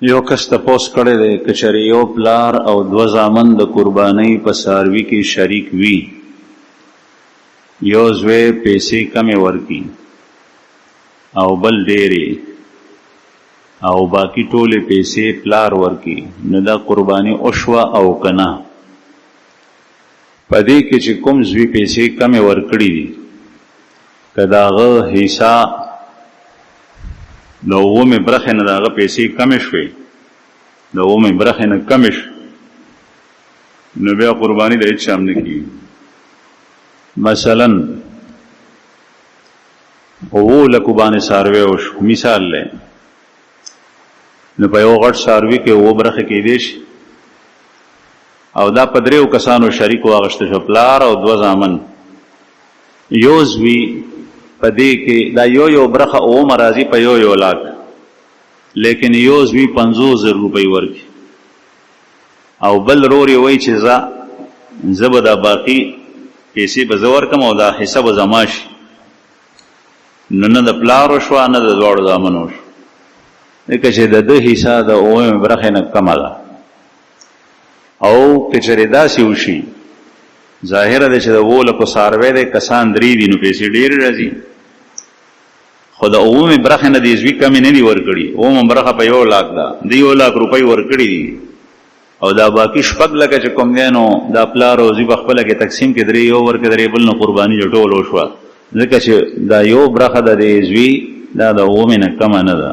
یو کس تپوس کړی دی که چېرې یو پلار او دوه زامن د قربانۍ په څاروي کې شریک وي، یو زوی پیسې کمې ورکړي او بل ډېرې او باقي ټولې پیسې پلار ورکړي، نو دا قرباني وشوه او که نه؟ په دې کې چې کوم زوی پیسې کمې ورکړي دي، که د هغه حصه د اومې برخې نه د هغه پیسې کمې شوې، د اومې برخې نه کمې شوې، نو بیا قرباني د هېڅ شام نه کېږي. مثلا 7 لکو باندې څاروی وشو، مثال دی، نو په یو غټ څاروي کې 7 برخې کېدی شي او دا په 3 کسانو شریک واغشته شو، پلار او 2 زامن. یو زوی په دې کې دا یو برخه اومه راځي په یو لاک، لیکن یو زوی 50,000 روپۍ ورکړي او بل رور یې وایي چې زه به دا باقي پیسې به زه ورکړم او دا حصه به زما شي، نو نه د پلار وشوه نه د دواړو زامنو وشوه، ځکه چې د ده حصه د اومې برخې نه کمه ده. او که چېرې داسې وشي، ظاهره ده چې د 7 لکو څاروی دی، کسان 3 دي، نو پیسې ډېرې راځي، خو د اومې برخې نه دې زوی کمې نه دي ورکړي، اومه برخه په 1 لاک ده، د 1 لاک روپۍ ورکړي دي او دا باقي 6 لکه چې کوم دی نو دا پلار او زوی په خپله کې تقسیم کې 3 یو ورکړي 3 بل، نو قرباني ټول وشوه، ځکه چې دا یو برخه د دې زوی دا د اومې نه کمه نه ده.